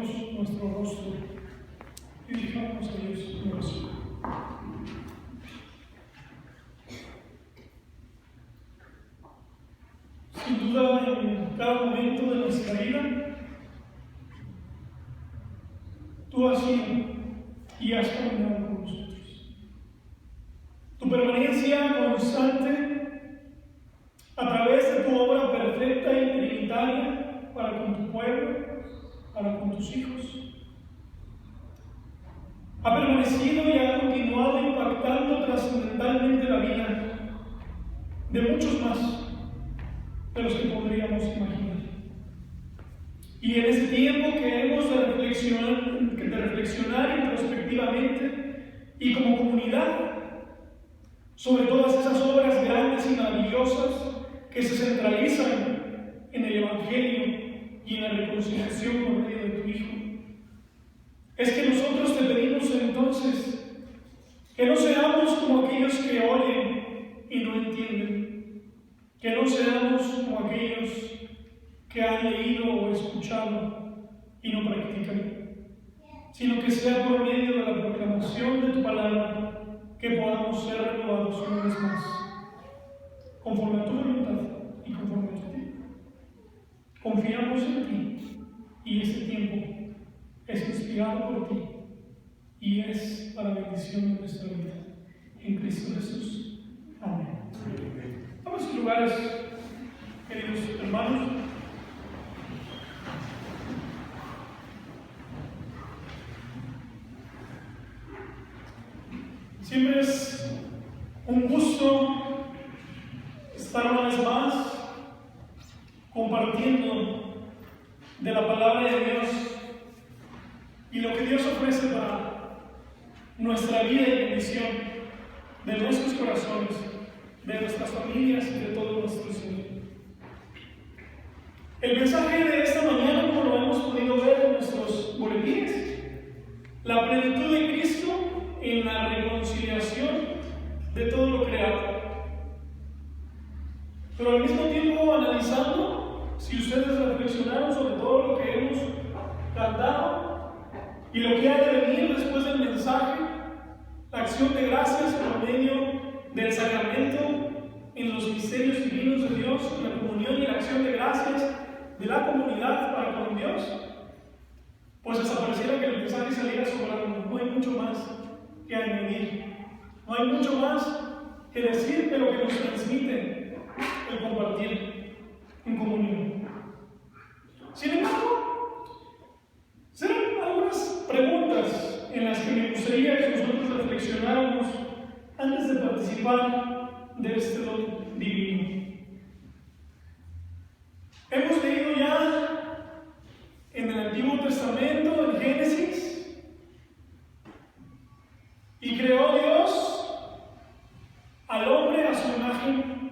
inclinemos nuestro rostro y dirijamos a Dios en oración. Sin duda, en cada momento de nuestra vida, tú has sido y has caminado con nosotros. Tu permanencia constante a través de tu obra perfecta y trinitaria para con tu pueblo, para con tus hijos, ha permanecido y ha continuado impactando trascendentalmente la vida de muchos más de los que podríamos imaginar. Y en ese tiempo que hemos de reflexionar introspectivamente y como comunidad sobre todas esas obras grandes y maravillosas que se centralizan en el Evangelio y en la reconciliación por medio de tu Hijo, es que nosotros te pedimos entonces que no seamos como aquellos que oyen y no entienden, que no seamos como aquellos que han leído o escuchado y no practican, sino que sea por medio de la proclamación de tu palabra que podamos ser renovados una vez más, conforme a tu voluntad y conforme a tu tiempo. Confiamos en ti y este tiempo es inspirado por ti y es para bendición de nuestra vida. En Cristo Jesús. Amén. Vamos a sus lugares, queridos hermanos. Siempre es un gusto estar una vez más compartiendo de la palabra de Dios y lo que Dios ofrece para nuestra vida y bendición de nuestros corazones, de nuestras familias y de todo nuestro Señor. El mensaje de esta mañana, como lo hemos podido ver en nuestros boletines, la plenitud de Cristo en la reconciliación de todo lo creado. Pero al mismo tiempo analizando, si ustedes reflexionaron sobre todo lo que hemos cantado y lo que ha de venir después del mensaje, la acción de gracias por medio del sacramento en los misterios divinos de Dios, la comunión y la acción de gracias de la comunidad para con Dios, pues hasta pareciera que el mensaje saliera sobrando. No hay mucho más que añadir, no hay mucho más que decir de lo que nos transmite el compartir en comunión. Sin embargo, serán algunas preguntas en las que me gustaría que nosotros reflexionáramos antes de participar de este don divino. Hemos leído ya en el Antiguo Testamento, en Génesis, y creó Dios al hombre a su imagen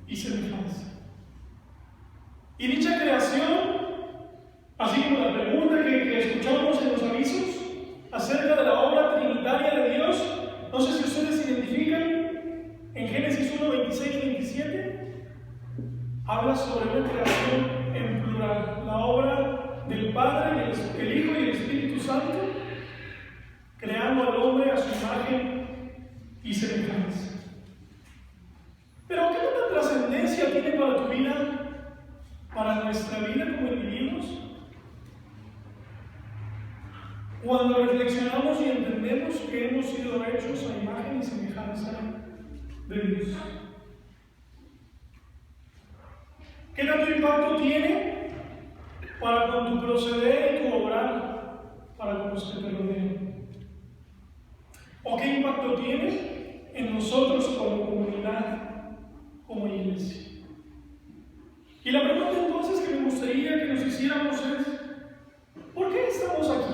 y semejanza. Y dicha creación, así como la pregunta que escuchamos en los avisos acerca de la obra trinitaria de Dios, no sé si ustedes identifican, en Génesis 1, 26 y 27, habla sobre una creación en plural, la obra del Padre, el Hijo y el Espíritu Santo, creando al hombre a su imagen y semejanza. Pero ¿qué tanta trascendencia tiene para tu vida, para nuestra vida como individuos? Cuando reflexionamos y entendemos que hemos sido hechos a imagen y semejanza de Dios. ¿Qué tanto impacto tiene para con tu proceder y tu obrar para con los que te rodean? ¿O qué impacto tiene en nosotros como comunidad, como iglesia? Y la pregunta entonces que me gustaría que nos hiciéramos es: ¿por qué estamos aquí?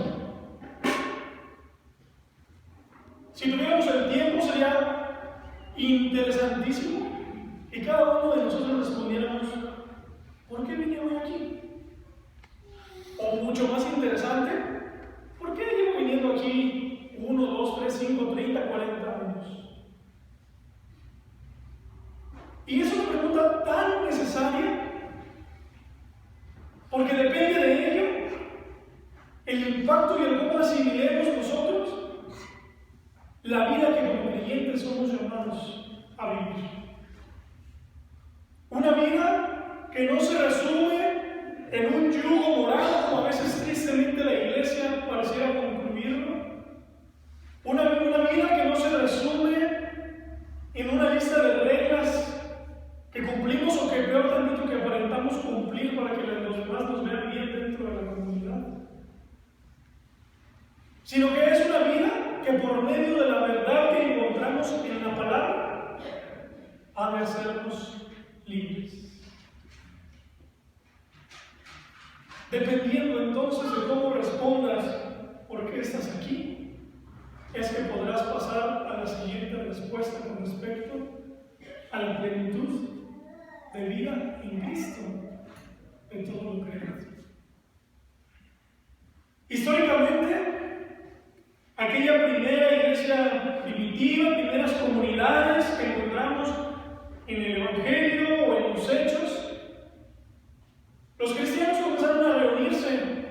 Si tuviéramos el tiempo, sería interesantísimo que cada uno de nosotros respondiéramos: ¿por qué vine hoy aquí? O mucho más interesante, ¿por qué llevo viniendo aquí 1, 2, 3, 5, 30, 40 años? Y es una pregunta tan necesaria porque depende de ello el impacto y el cómo asimilemos nosotros la vida que como creyentes somos llamados a vivir. Una vida que no se resume en un yugo moral, como a veces tristemente la iglesia pareciera concluirlo. Una vida que no se resume en una lista de reglas que cumplimos o que peor tantito que aparentamos cumplir para que los demás nos vean bien dentro de la comunidad. Sino que es una vida que por medio de la verdad que encontramos en la palabra ha de hacernos libres. Dependiendo entonces de cómo respondas por qué estás aquí, es que podrás pasar a la siguiente respuesta con respecto a la plenitud de vida en Cristo de todo lo creado. Históricamente, aquella primera iglesia primitiva, primeras comunidades que encontramos en el Evangelio o en los Hechos, los cristianos comenzaron a reunirse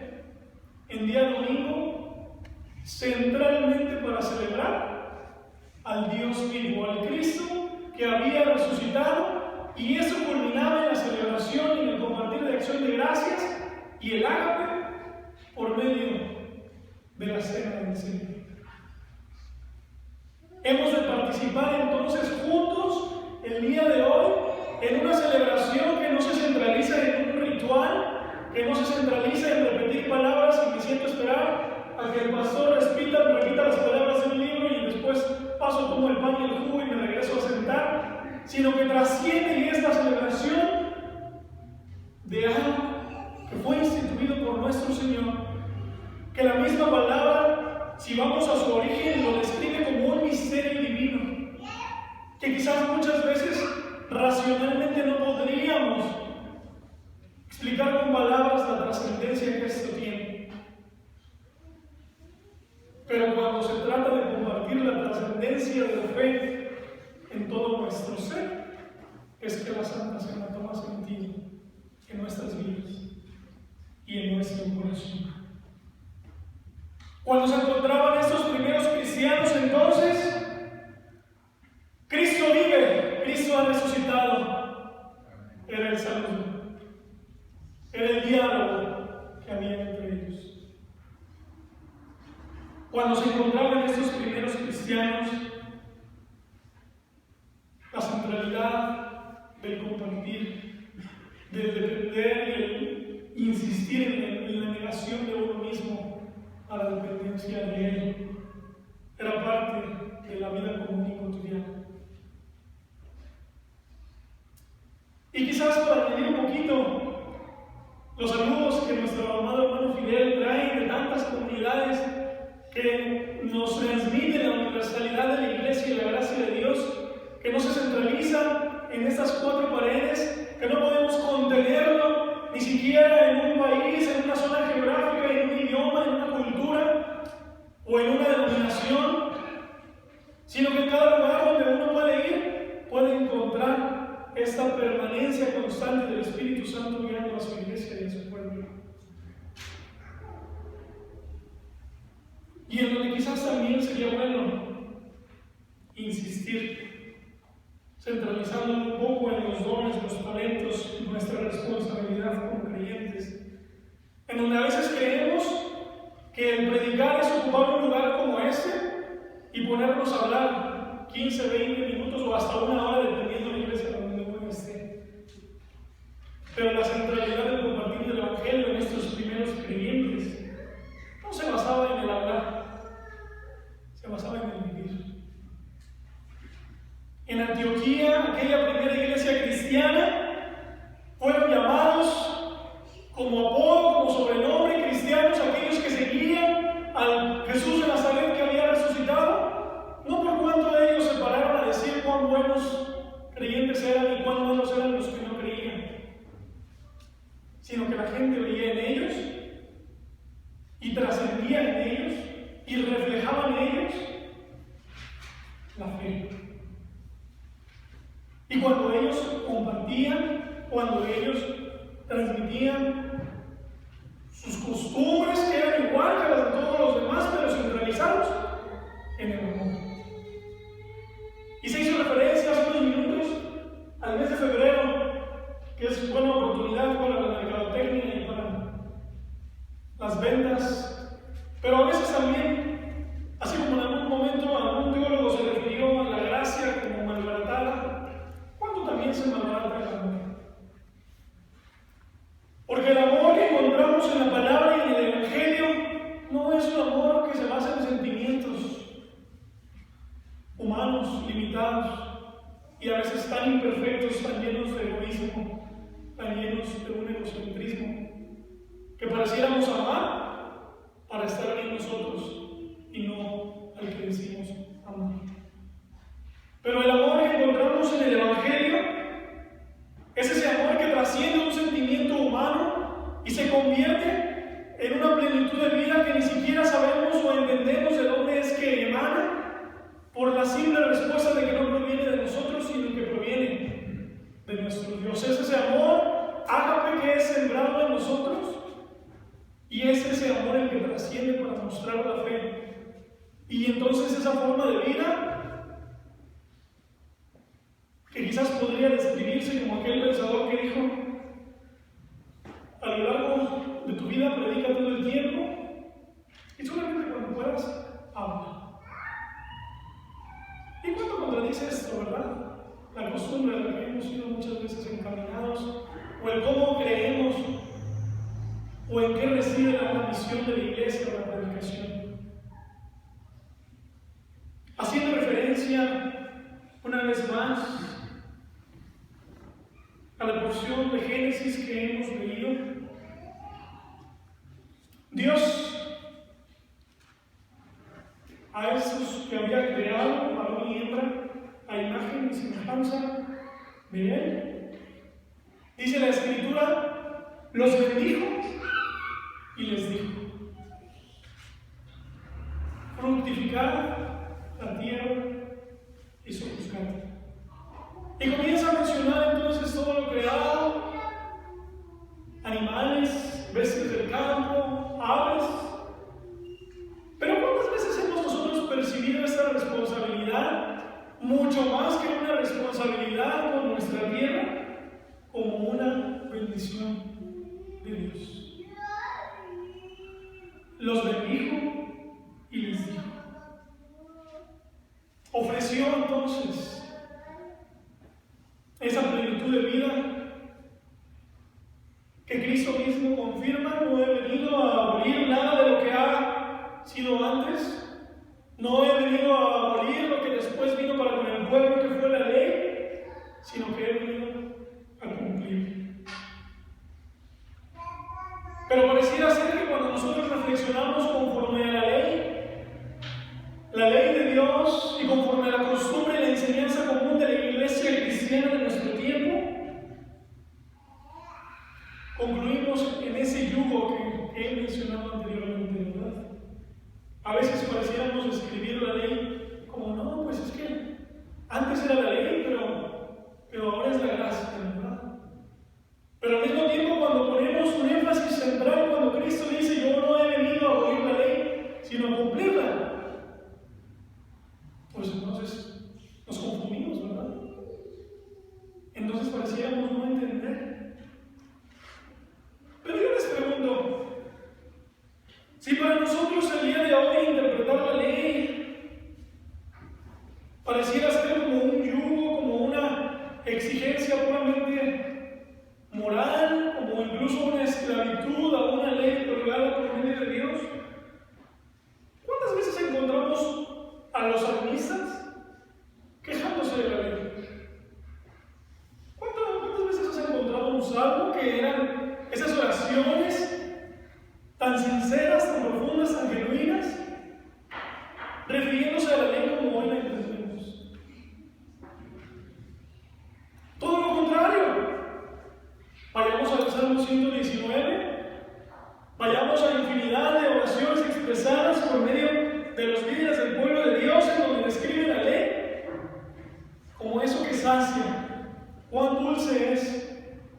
en día domingo centralmente para celebrar al Dios vivo, al Cristo que había resucitado, y eso culminaba en la celebración y en el compartir de acción de gracias y el ágape por medio de la cena del Señor. Hemos de participar entonces juntos el día de hoy en una celebración que no se centraliza en un ritual, que no se centraliza en repetir palabras y me siento esperar a que el pastor repita las palabras del libro y después paso, tomo el pan y el jugo y me regreso a sentar, sino que trasciende esta celebración de algo que fue instituido por nuestro Señor, que la misma palabra, si vamos a su origen, lo describe como un misterio divino, que quizás muchas veces racionalmente no podríamos explicar con palabras la trascendencia que esto tiene. Pero cuando se trata de compartir la trascendencia de la fe en todo nuestro ser, es que la Santa Cena toma sentido en nuestras vidas y en nuestro corazón. Cuando se encontraban estos primeros cristianos, entonces, Cristo vive, Cristo ha resucitado. Era el saludo, era el diálogo que había entre ellos. Cuando se encontraban estos primeros cristianos, la centralidad del compartir, del depender y el insistir en la negación de uno mismo a la dependencia de Él, era parte de la vida común y cotidiana. Y quizás para añadir un poquito los saludos que nuestro amado hermano Fidel trae de tantas comunidades que nos transmiten la universalidad de la Iglesia y la gracia de Dios, que no se centraliza en estas cuatro paredes, que no podemos contenerlo ni siquiera en un país, en una zona geográfica, en un idioma, en una cultura o en una denominación, sino que en cada lugar donde uno puede ir, puede encontrar esta permanencia constante del Espíritu Santo guiando a su iglesia y a su pueblo. Y en donde quizás también sería bueno insistir, centralizando un poco en los dones, los talentos y nuestra responsabilidad como creyentes, en donde a veces creemos que el predicar es ocupar un lugar como este y ponernos a hablar 15, 20 minutos o hasta una hora, dependiendo de la iglesia donde uno esté. Pero la centralidad del compartir del Evangelio en estos primeros creyentes no se basaba en el hablar, se basaba en el vivir. En Antioquía, aquella primera iglesia cristiana, fueron llamados como apodo, como sobrenombre cristianos, aquellos que seguían al Jesús de Nazaret que había resucitado, no por cuanto de ellos se pararon a decir cuán buenos creyentes eran y cuán malos eran los que no creían, sino que la gente veía en ellos y trascendía en ellos y reflejaba en ellos la fe. Y cuando ellos compartían, cuando ellos transmitían sus costumbres, que eran igual las ventas, pero a veces también, así como en algún momento algún teólogo se refirió a la gracia como malbaratada, ¿cuánto también se malbarata el amor? Porque el amor que encontramos en la palabra y en el Evangelio no es un amor que se basa en sentimientos humanos, limitados, y a veces tan imperfectos, tan llenos de egoísmo, tan llenos de un egocentrismo, que pareciéramos amar para estar bien nosotros y no al que decimos amar. Pero el amor que encontramos en el Evangelio es ese amor que trasciende un sentimiento humano y se convierte en una plenitud de vida que ni siquiera sabemos o entendemos de dónde es que emana, por la simple respuesta de que no proviene de nosotros, sino que proviene de nuestro Dios. Es ese amor ágape que es sembrado en nosotros, y es ese amor el que trasciende para mostrar la fe. Y entonces esa forma de vida, que quizás podría describirse como aquel pensador que dijo: a lo largo de tu vida predica todo el tiempo, y solamente cuando puedas, habla. ¿Y cuánto contradice esto, verdad? La costumbre a la que hemos sido muchas veces encaminados, o el cómo creemos, o en qué reside la misión de la iglesia o la predicación. Haciendo referencia, una vez más, a la porción de Génesis que hemos leído, Dios a esos que había creado, varón y hembra, a imagen y semejanza de Él, dice la Escritura, los bendijo y les dijo: fructificad la tierra y sojuzgadla. Y comienza a mencionar entonces todo lo creado: animales, bestias del campo, aves. Pero ¿cuántas veces hemos nosotros percibido esta responsabilidad, mucho más que una responsabilidad con nuestra tierra, como una bendición de Dios? Los bendijo y les dijo. Ofreció entonces esa plenitud de vida que Cristo mismo confirma. No he venido a abolir nada de lo que ha sido antes, no he venido a abolir lo que después vino para con el pueblo, que fue la ley, sino que he venido a cumplir. Pero pareciera ser que cuando nosotros reflexionamos conforme a la ley de Dios, y conforme a la costumbre y la enseñanza común de la iglesia cristiana de nuestro tiempo, concluimos en ese yugo que he mencionado anteriormente, ¿verdad? A veces pareciéramos describir la ley como: no, pues es que antes era la ley, pero ahora es la gracia, ¿verdad? Pero al mismo tiempo, cuando ponemos un énfasis central, cuando Cristo dice: yo no he venido a abolir la ley, sino a cumplirla, pues entonces nos confundimos, ¿verdad? Entonces pareciéramos no entender. Pero yo les pregunto, si para nosotros el día de hoy interpretar la ley pareciera ser como un yugo, como una exigencia puramente moral, como incluso una esclavitud a una ley promulgada por medio de Dios, ¿cuántas veces encontramos a los salmistas quejándose de la ley? ¿Cuántas veces has encontrado un salmo que eran esas oraciones tan sinceras, tan profundas, tan genuinas, refiriéndose a la ley como hoy la entendemos? Todo lo contrario. Vayamos al Salmo 119, vayamos a la infinidad de oraciones expresadas por medio de los líderes del pueblo de Dios, en donde describe la ley como eso que sacia. Cuán dulce es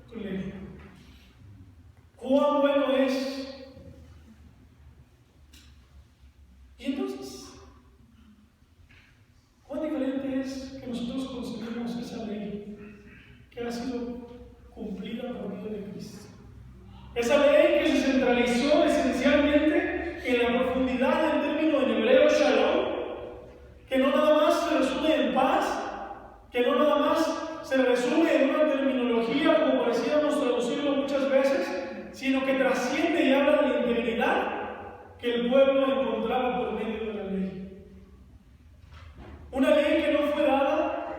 tu ley, cuán bueno es. Y entonces, cuán diferente es que nosotros concebimos esa ley que ha sido cumplida por medio de Cristo. Esa ley que se centralizó esencialmente que el pueblo encontraba por medio de la ley. Una ley que no fue dada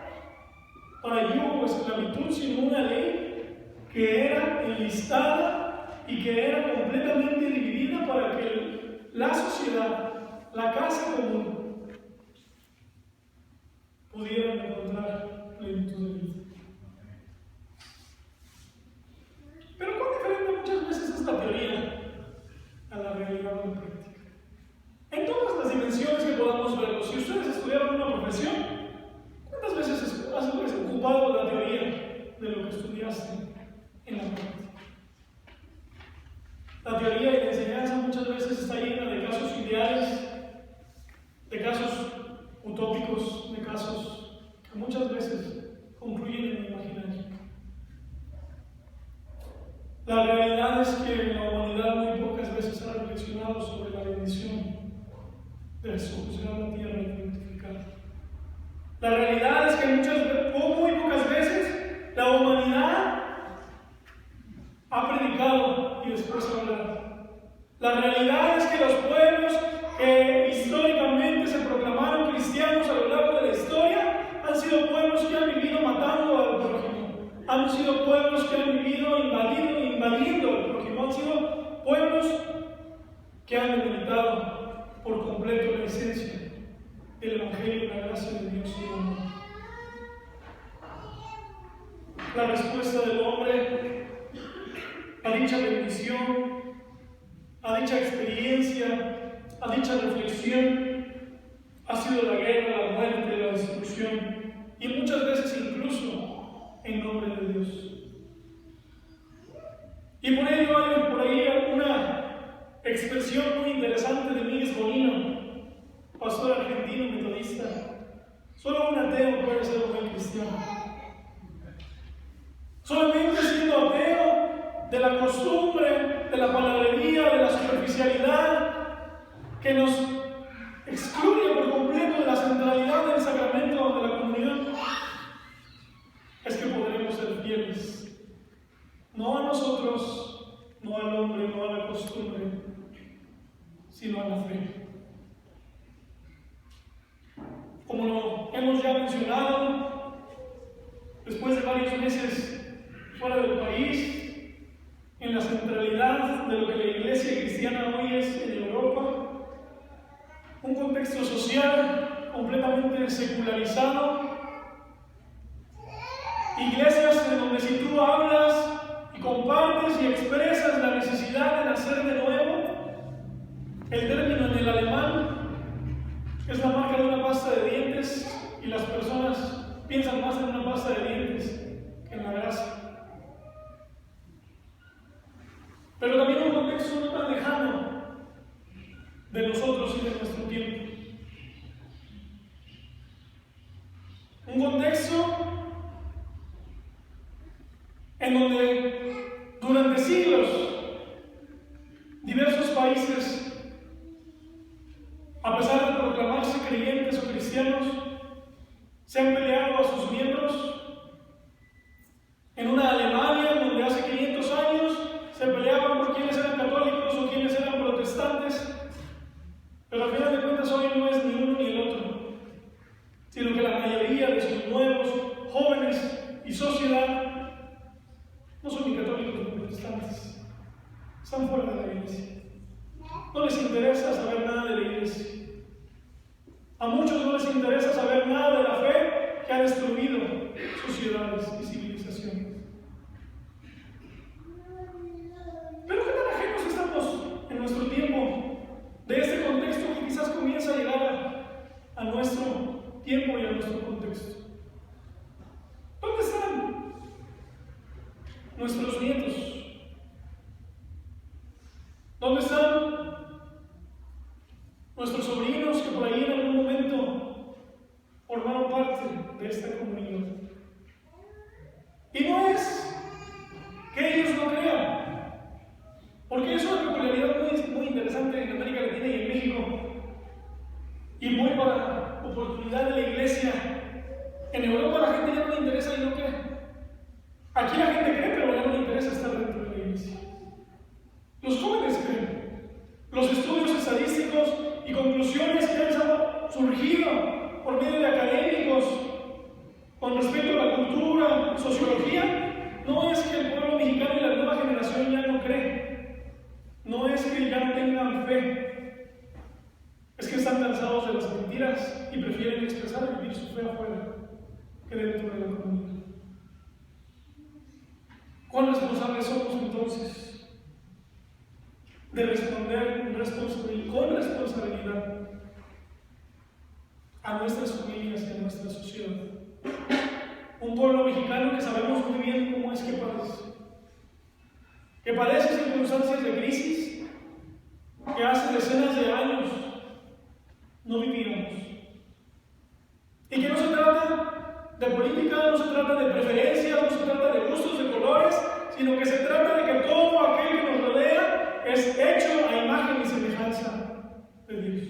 para yugo o esclavitud, sino una ley que era enlistada y que era completamente dividida para que la sociedad, la casa común, pudieran encontrar plenitud de vida. Pero cuán diferente muchas veces es la teoría a la realidad en práctica. En todas las dimensiones que podamos verlo, si ustedes estudiaron una profesión, ¿cuántas veces has ocupado la teoría de lo que estudiaste en la práctica? La teoría y la enseñanza muchas veces está llena de casos ideales, de casos utópicos, de casos que muchas veces concluyen en el imaginario. La realidad es que la humanidad muy pocas veces ha reflexionado sobre la bendición de sojuzgar la tierra y fructificar. La realidad es que muy pocas veces la humanidad ha predicado y después hablado. La realidad es que los pueblos que históricamente se proclamaron cristianos a lo largo de la historia han sido pueblos que han vivido matando al prójimo, han sido pueblos que han vivido invadiendo al prójimo, han sido pueblos que han debilitado por completo la esencia del Evangelio y la gracia de Dios y el amor. La respuesta del hombre a dicha bendición, a dicha experiencia, a dicha reflexión, ha sido la guerra, la muerte, la destrucción, y muchas veces incluso en nombre de Dios. Y por ello hay por ahí una expresión muy interesante de Miguel Bonino, pastor argentino metodista: solo un ateo puede ser un buen cristiano. Solamente siendo ateo de la costumbre, de la palabrería, de la superficialidad, que nos excluye por completo de la centralidad del sacramento de la comunión, es que podremos ser fieles, no a nosotros, no al hombre, no a la costumbre, sino a la fe. Como lo hemos ya mencionado, después de varios meses fuera del país, en la centralidad de lo que la iglesia cristiana hoy es en Europa, un contexto social completamente secularizado, iglesias en donde si tú hablas y compartes y expresas la necesidad de nacer de nuevo, el término en el alemán es la marca de una pasta de dientes y las personas piensan más en una pasta de dientes que en la gracia. Pero también un contexto no tan lejano de nosotros y de nuestro tiempo. Un contexto en donde durante siglos diversos países, a pesar de proclamarse creyentes o cristianos, se han peleado a sus miembros. En una Alemania donde hace 500 años se peleaban por quiénes eran católicos o quiénes eran protestantes, pero al final de cuentas hoy no es ni uno ni el otro, sino que la mayoría de sus nuevos jóvenes y sociedad no son ni católicos ni protestantes, están fuera de la iglesia. No les interesa saber nada de la iglesia. A muchos no les interesa saber nada de la fe que ha destruido sociedades y civilizaciones. Pero qué tan ajenos estamos en nuestro tiempo de este contexto que quizás comienza a llegar a nuestro tiempo y a nuestro contexto. ¿Dónde están nuestros nietos? ¿Dónde están nuestros sobrinos que por ahí en algún momento formaron parte de esta comunidad? Y no es que ellos no crean, porque es una peculiaridad muy interesante en América Latina y en México, y muy para oportunidad de la iglesia. En Europa la gente ya no le interesa y no cree. Aquí la gente cree, pero ya no le interesa estar dentro de la iglesia. Los jóvenes creen. Los estudios estadísticos y conclusiones que han surgido por medio de académicos con respecto a la cultura, sociología, no es que el pueblo mexicano y la nueva generación ya no cree, no es que ya no tengan fe, es que están cansados de las mentiras y prefieren expresar y vivir su fe afuera que dentro de la comunidad. ¿Cuán responsables somos entonces de responder con responsabilidad a nuestras familias y a nuestra sociedad? Un pueblo mexicano que sabemos muy bien cómo es que padece circunstancias de crisis que hace decenas de años no vivíamos, y que no se trata de política, no se trata de preferencias, no se trata de gustos, de colores, sino que se trata de que todo aquel que nos rodea es hecho a imagen y semejanza de Dios.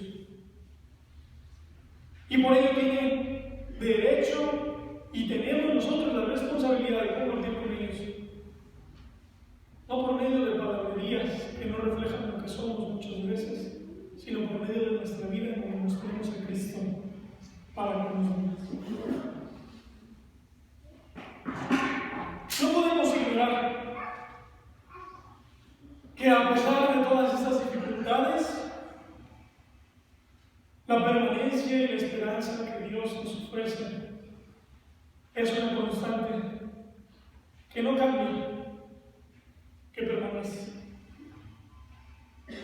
Y por ello tiene derecho y tenemos nosotros la responsabilidad de compartir con ellos. No por medio de palabrerías que no reflejan lo que somos muchas veces, sino por medio de nuestra vida como mostramos a Cristo para con los demás. No podemos ignorar que a pesar de todas estas dificultades, la permanencia y la esperanza que Dios nos ofrece es una constante que no cambia, que permanece.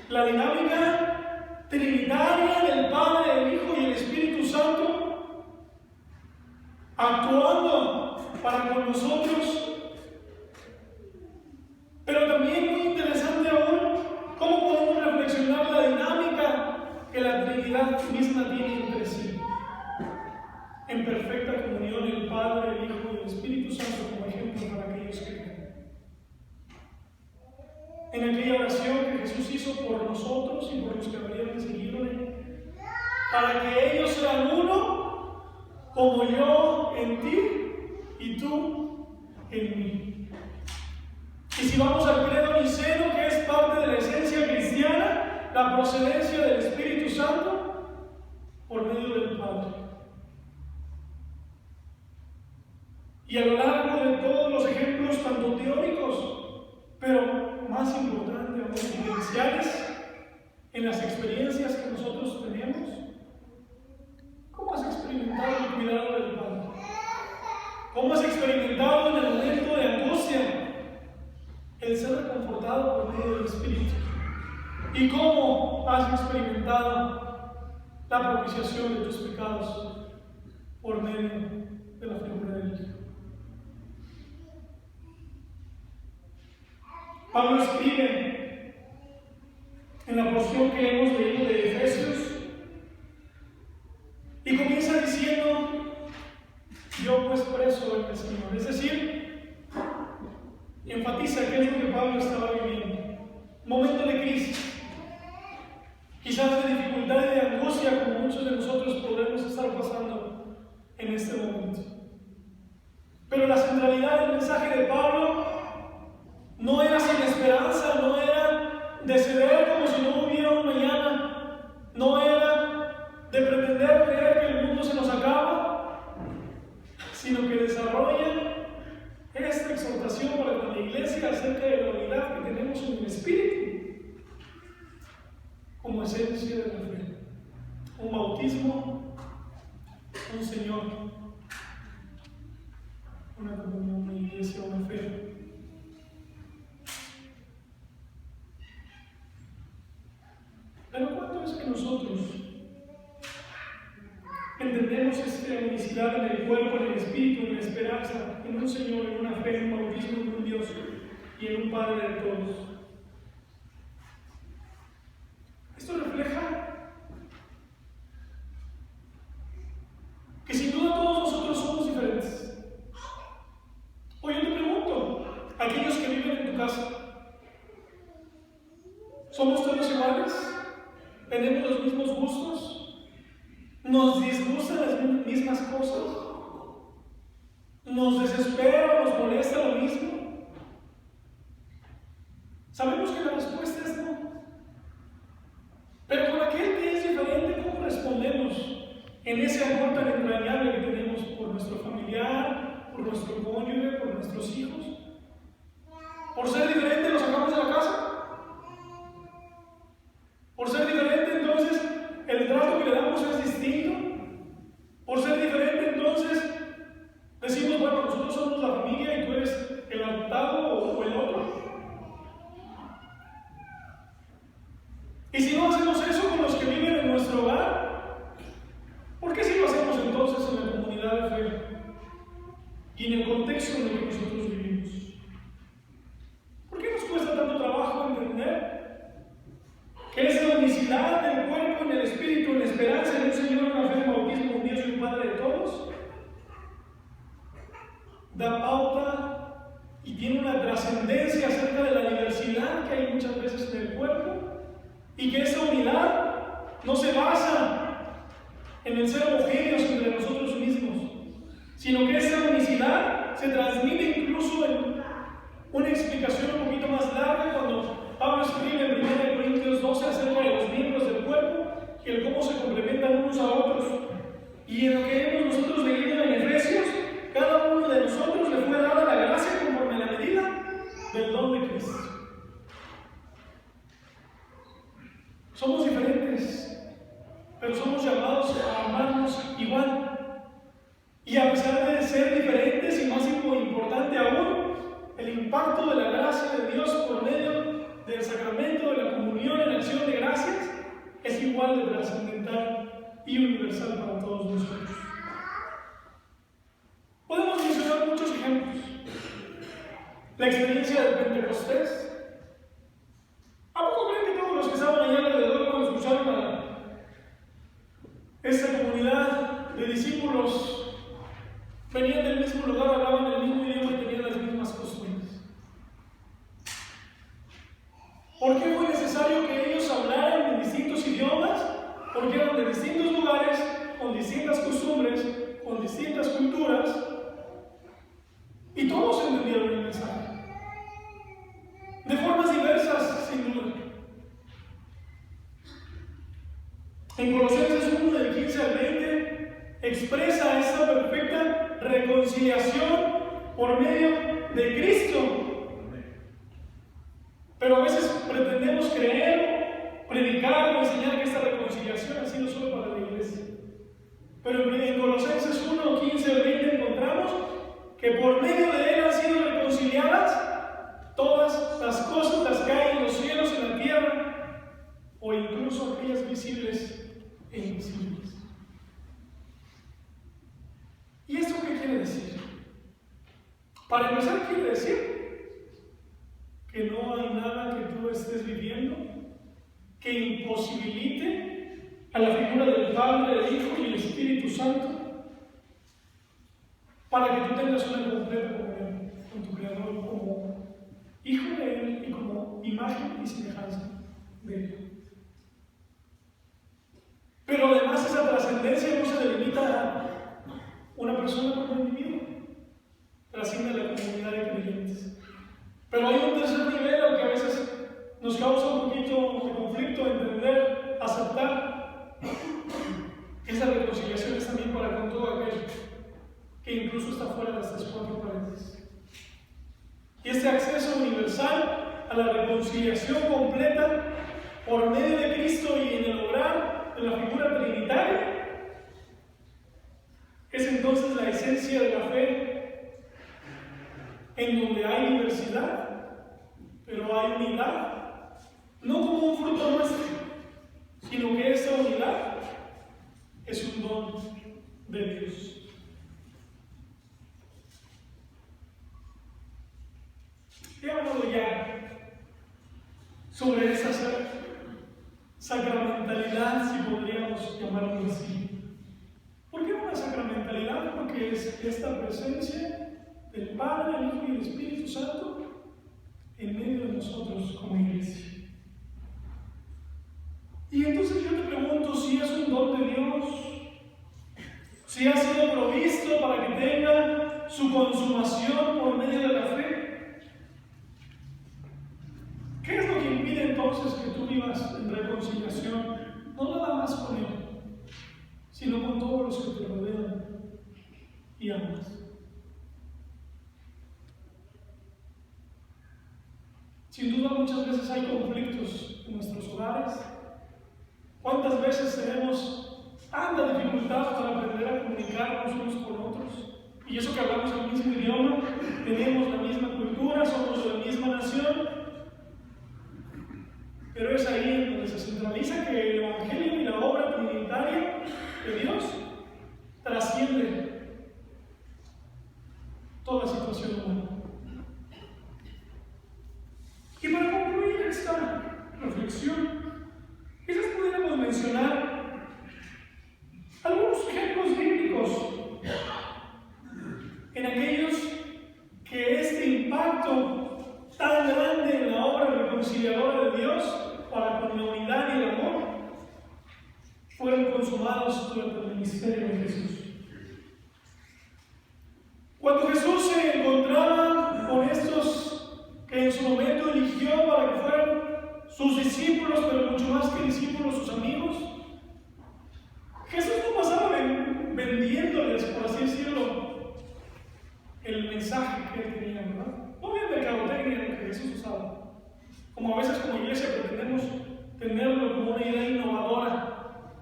La dinámica trinitaria del Padre, el Hijo y el Espíritu Santo actuando para con nosotros. Pero también muy interesante aún, cómo podemos reflexionar la dinámica que la Trinidad misma tiene entre sí. En perfecta comunión el Padre, el Hijo y el Espíritu Santo como ejemplo para aquellos que creen. En aquella oración que Jesús hizo por nosotros y por los que habrían de seguirle, para que ellos sean uno, como yo en ti y tú en mí. Y si vamos al credo niceno, que es parte de la esencia cristiana, la procedencia del Espíritu Santo por medio del Padre. Y a lo largo de todos los ejemplos, tanto teóricos, pero más importante aún, vivenciales, en las experiencias que nosotros tenemos, ¿cómo has experimentado el cuidado del Padre? ¿Cómo has experimentado en el momento de angustia el ser reconfortado por medio del Espíritu? ¿Y cómo has experimentado la propiciación de tus pecados por medio de la figura del Hijo? Pablo escribe en la porción que hemos leído de Efesios y comienza diciendo: yo pues preso en el Señor. Es decir, enfatiza qué es lo que Pablo estaba viviendo. Momento de crisis, quizás de dificultad y de angustia, como muchos de nosotros podemos estar pasando en este momento. Pero la centralidad del mensaje de Pablo no era sin esperanza, no era de ceder como si no hubiera un mañana, no era de pretender creer que el mundo se nos acaba, sino que desarrolla esta exhortación para con la iglesia acerca de la unidad que tenemos en el Espíritu como esencia de la fe. Un bautismo, un Señor, una comunión, una iglesia, una fe. Pero ¿cuánto es que nosotros entendemos esta unicidad en el cuerpo, en el espíritu, en la esperanza, en un Señor, en una fe, en un bautismo, en un Dios y en un Padre de todos? Esto refleja que sin duda todos nosotros somos diferentes. Hoy yo te pregunto, aquellos que viven en tu casa, ¿somos todos iguales? ¿Tenemos los mismos gustos? ¿Nos disgustan las mismas cosas? ¿Nos desespera o nos molesta lo mismo? Sabemos que la respuesta es no. Pero con aquel que es diferente, en ese amor tan entrañable que tenemos por nuestro familiar, por nuestro cónyuge, por nuestros hijos. Por ser diferente los sacamos de la casa. Por ser diferente, entonces, el trato que le damos es distinto. Por ser diferente, entonces, decimos, bueno, nosotros somos la familia y tú eres el adoptado o el otro. Y si no hacemos eso con los que viven en nuestro hogar, ¿por qué si lo hacemos entonces en la comunidad de fe y en el contexto en el que nosotros vivimos? ¿Por qué nos cuesta tanto trabajo entender que esa unicidad del cuerpo, en el espíritu, en la esperanza en un Señor, en la fe, en el bautismo, un Dios y un Padre de todos, da pauta y tiene una trascendencia acerca de la diversidad que hay muchas veces en el cuerpo, y que esa unidad no se basa en el ser homogéneos entre nosotros mismos, sino que esa unicidad se transmite incluso en una explicación un poquito más larga cuando Pablo escribe en 1 Corintios 12 acerca de los miembros del cuerpo y el cómo se complementan unos a otros. Y en lo que hemos nosotros leído en Efesios, cada uno de nosotros le fue dada la gracia conforme a la medida del don de Cristo. Somos diferentes, pero somos llamados a amarnos igual. Y a pesar de ser diferentes, y más importante aún, el impacto de la gracia de Dios por medio del sacramento de la comunión en acción de gracias es igual de trascendental y universal para todos nosotros. Podemos mencionar muchos ejemplos. La experiencia del Pentecostés. ¿A poco creen que todos los que estaban allá alrededor cuando escucharon a esta comunidad de discípulos venían del mismo lugar, hablaban el mismo idioma y tenían las mismas costumbres? ¿Por qué fue necesario que ellos hablaran en distintos idiomas? Porque eran de distintos lugares, con distintas costumbres, con distintas culturas, y todos entendieron el mensaje. De formas diversas, sin duda. En Colosenses 1, del 15 al 20, expresa esta perfecta reconciliación por medio de Cristo. Pero a veces pretendemos creer, predicar o enseñar que esta reconciliación ha sido solo para la iglesia. Pero en Colosenses 1, 15 al 20 encontramos que por medio de él han sido reconciliadas todas las cosas, las que hay en los cielos, en la tierra, o incluso aquellas visibles e invisibles. ¿Y esto qué quiere decir? Para empezar, quiere decir que no hay nada que tú estés viviendo que imposibilite a la figura del Padre, del Hijo y el Espíritu Santo para que tú tengas una completa comunión con tu Creador como Hijo de Él y como imagen y semejanza de Él. Pero además esa trascendencia no se delimita a una persona como individuo, trasciende a la comunidad de creyentes. Pero hay un tercer nivel al que a veces nos causa un poquito de conflicto entender, aceptar. Esa reconciliación es también para con todo aquel que incluso está fuera de estas cuatro paredes. Y este acceso universal a la reconciliación completa por medio de Cristo y en el obrar de la figura trinitaria es entonces la esencia de la fe, en donde hay diversidad, pero hay unidad, no como un fruto nuestro, sino que esa unidad es un don de Dios. He hablado ya sobre esa sacramentalidad, si podríamos llamarlo así. ¿Por qué una sacramentalidad? Porque es esta presencia del Padre, el Hijo y el Espíritu Santo en medio de nosotros como iglesia. Y entonces yo te pregunto si es un don de Dios, si ha sido provisto para que tenga su consumación por medio de la fe. ¿Qué es lo que impide entonces que tú vivas en reconciliación? No nada más con Él, sino con todos los que te rodean y amas. Sin duda muchas veces hay conflictos en nuestros hogares. ¿Cuántas veces tenemos tanta dificultad para aprender a comunicarnos unos con otros? Y eso que hablamos el mismo idioma, tenemos la misma cultura, somos de la misma nación. Pero es ahí en donde se centraliza que el Evangelio y la obra trinitaria de Dios trasciende toda situación humana. Y para concluir esta reflexión, quizás pudiéramos mencionar algunos ejemplos bíblicos en aquellos que este impacto tan grande en la obra reconciliadora de Dios para con la unidad y el amor fueron consumados durante el ministerio de Jesús. Cuando Jesús se encontraba con estos que en su momento eligió para que fueran sus discípulos, pero mucho más que discípulos, sus amigos, Jesús no pasaba vendiéndoles, por así decirlo, el mensaje que él tenía, ¿verdad? No había mercadotecnia en lo que Jesús usaba. Como a veces como iglesia pretendemos tenerlo como una idea innovadora.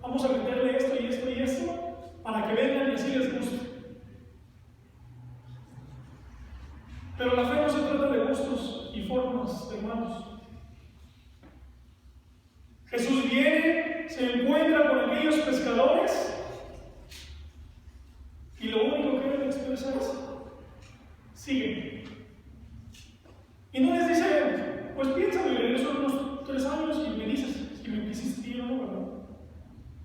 Vamos a meterle esto y esto y esto para que vengan y así les guste. Pero la fe no se trata de gustos y formas, hermanos. Jesús viene, se encuentra con aquellos pescadores y lo único que él expresa es: sigue. Y no les dice, pues piénsame, regreso unos 3 años y me dices si me quisiste ir o no, ¿verdad?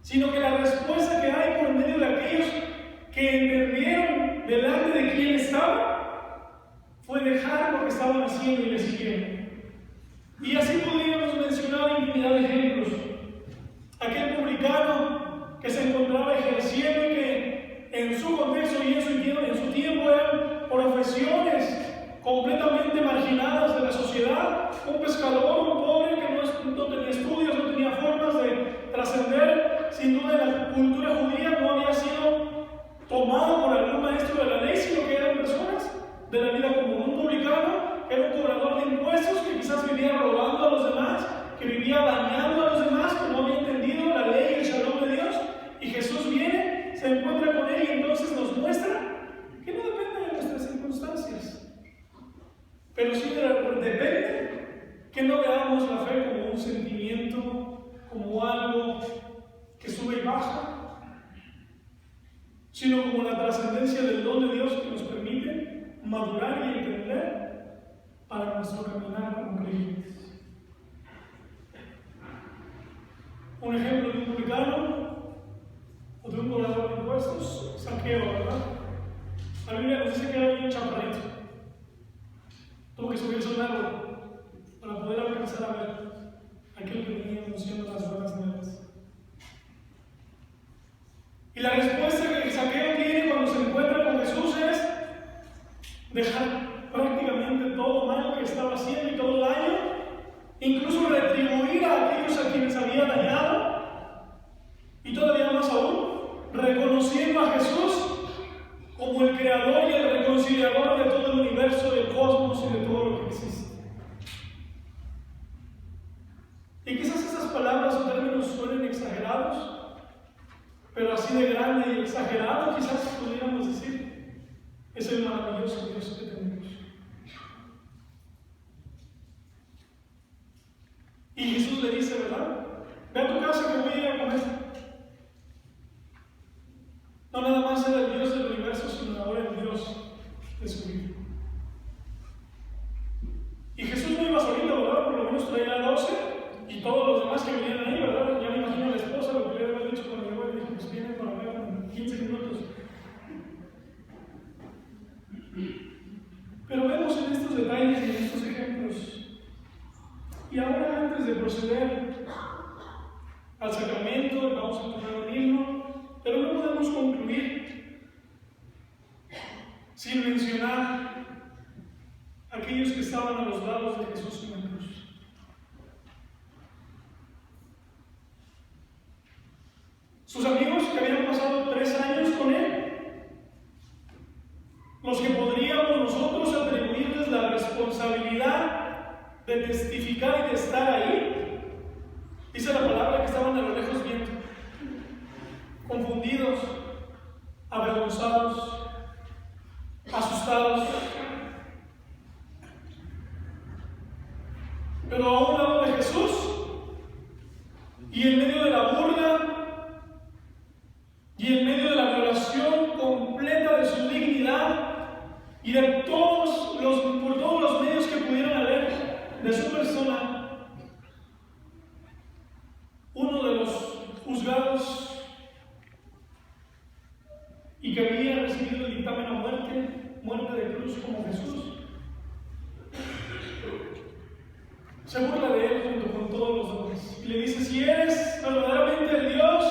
Sino que la respuesta que hay por medio de aquellos que entendieron delante de quién estaba fue dejar lo que estaban haciendo y le siguieron. Y así podríamos mencionar infinidad de ejemplos. Aquel publicano que se encontraba ejerciendo y que en su contexto y en su tiempo eran profesiones completamente marginadas de la sociedad, un pescador, un pobre que no tenía estudios, no tenía formas de trascender, sin duda en la cultura judía no había sido tomado por algún maestro de la ley, sino que eran personas de la vida común. Un publicano era un cobrador de impuestos que quizás vivía robando a los demás, que vivía dañando a los demás, que no había entendido la ley y el shalom de Dios, y Jesús viene, se encuentra con él y entonces nos muestra que no depende de nuestras circunstancias. Pero sí depende que no veamos la fe como un sentimiento, como algo que sube y baja, sino como la trascendencia del don de Dios que nos permite madurar y entender para nuestro caminar como creyentes. Un ejemplo de un publicano o de un cobrador de impuestos, Zaqueo, ¿verdad? La Biblia nos dice que era bien chaparrito. Tuvo que subirse un árbol para poder alcanzar a ver aquel que venía anunciando las buenas nuevas. Y la respuesta que Zaqueo tiene cuando se encuentra con Jesús es dejar prácticamente todo mal que estaba haciendo y todo daño, incluso retribuir a aquellos a quienes había dañado, y todavía más aún, reconociendo a Jesús como el creador y el reconciliador de todo el universo, del cosmos y de todo lo que existe. Y quizás estas palabras o términos suenen exagerados, pero así de grande y exagerado quizás pudiéramos decir, es el maravilloso Dios que tenemos. Y Jesús le dice, ¿verdad? Ve a tu casa que voy a ir a comer. No nada más era el Dios del universo, sino ahora el Dios de su vida. Y Jesús no iba solito, ¿verdad? Por lo menos traía a 12 y todos los demás que venían ahí, ¿verdad? Ya me imagino a la esposa lo que le había dicho cuando llegó y dijo, pues vienen para acá en 15 minutos. Pero vemos en estos detalles y en estos ejemplos. Y ahora, antes de proceder al sacramento, vamos a tomar un himno, pero no podemos concluir sin mencionar a aquellos que estaban a los lados de Jesús en la cruz. sus amigos que habían pasado 3 años con él, los que podríamos nosotros atribuirles la responsabilidad de testificar y de estar ahí. Dice la palabra que estaban a lo lejos viendo, confundidos, avergonzados, asustados. Pero a un lado de Jesús, y en medio de la burla, y en medio de la violación completa de su dignidad, y de por todos los medios que pudieran haber de su persona, uno de los juzgados y que había recibido el dictamen a muerte de cruz como Jesús, se burla de él junto con todos los demás y le dice: si eres verdaderamente el Dios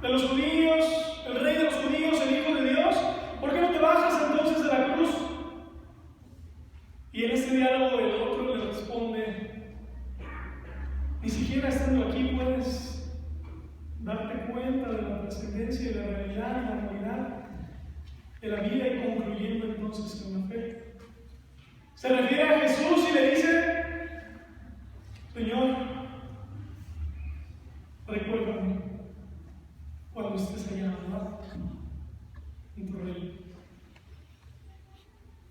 de los judíos, el Rey de los judíos, el Hijo de Dios, ¿por qué no te bajas entonces de la cruz? Y en este diálogo el otro le responde: ni siquiera estando aquí puedes darte cuenta de la trascendencia y la realidad y la realidad de la vida, y concluyendo entonces en la fe. Se refiere a Jesús y le dice: Señor, recuérdame cuando estés allá, ¿verdad?, en tu reino.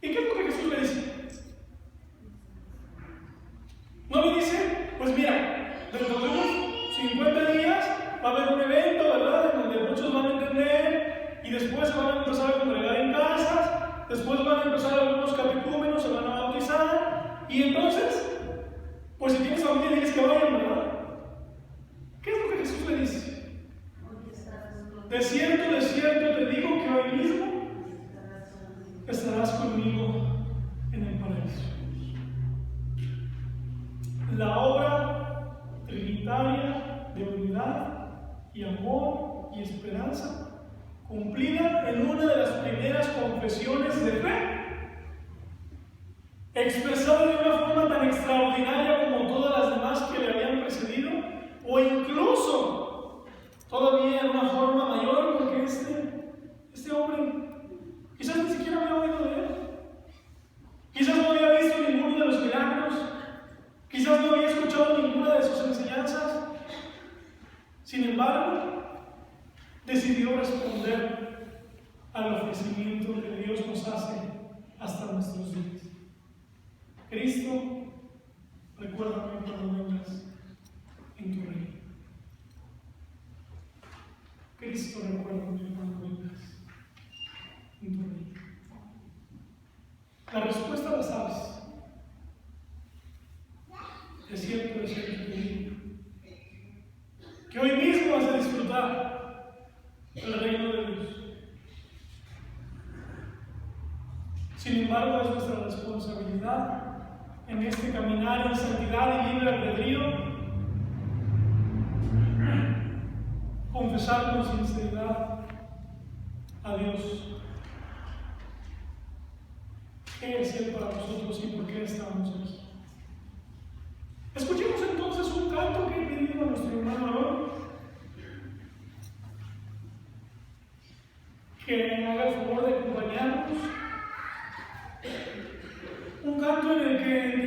¿Y qué es lo que Jesús le dice? No le dice: pues mira, dentro de unos 50 días va a haber un evento, ¿verdad?, en donde muchos van a entender y después se van a empezar a congregar en casas, después van a empezar algunos catecúmenos, se van a bautizar, y entonces, pues si tienes familia, diles que vayan, ¿verdad? ¿Qué es lo que Jesús le dice? De cierto te digo que hoy mismo estarás conmigo en el paraíso. La obra trinitaria de unidad y amor y esperanza, cumplida en una de las primeras confesiones de fe, expresada de una forma tan extraordinaria como todas las demás que le habían precedido, o incluso todavía en una forma mayor, porque este hombre quizás ni siquiera había oído de él, quizás no había visto ninguno de los milagros, quizás no había escuchado ninguna de sus enseñanzas. Sin embargo, decidió responder al ofrecimiento que Dios nos hace hasta nuestros días. Cristo, recuérdame cuando vengas en tu reino. Cristo, recuérdame cuando vengas en tu reino. La respuesta la sabes. De cierto te digo que hoy mismo vas a disfrutar del reino de Dios. Sin embargo, es nuestra responsabilidad en este caminar en santidad y libre albedrío confesar con sinceridad a Dios qué es Él para nosotros y por qué estamos aquí. Escuchemos entonces un canto que he pedido a nuestro hermano Aarón que haga el favor de acompañarnos. Un canto en el que